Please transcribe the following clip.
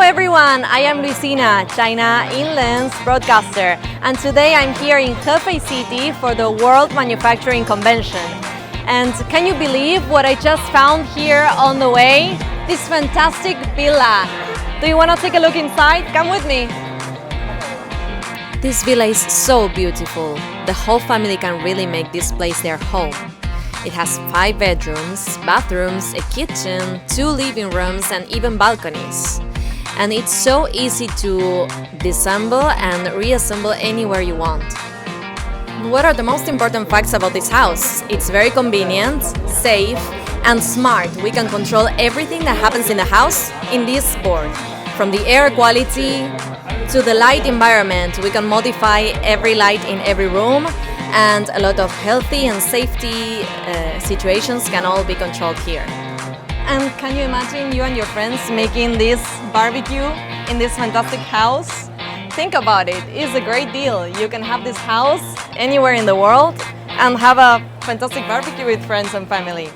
everyone, I am Luisina, China Inland's broadcaster, and today I'm here in Hefei City for the World Manufacturing Convention. And can you believe what I just found here on the way? This fantastic villa. Do you want to take a look inside? Come with me. This villa is so beautiful. The whole family can really make this place their home. It has 5 bedrooms, bathrooms, a kitchen, 2 living rooms, and even balconies. And it's so easy to disassemble and reassemble anywhere you want. What are the most important facts about this house? It's very convenient, safe, and smart. We can control everything that happens in the house in this board. From the air quality to the light environment, we can modify every light in every room, and a lot of healthy and safety situations can all be controlled here. And can you imagine you and your friends making this barbecue in this fantastic house? Think about it, it's a great deal. You can have this house anywhere in the world and have a fantastic barbecue with friends and family.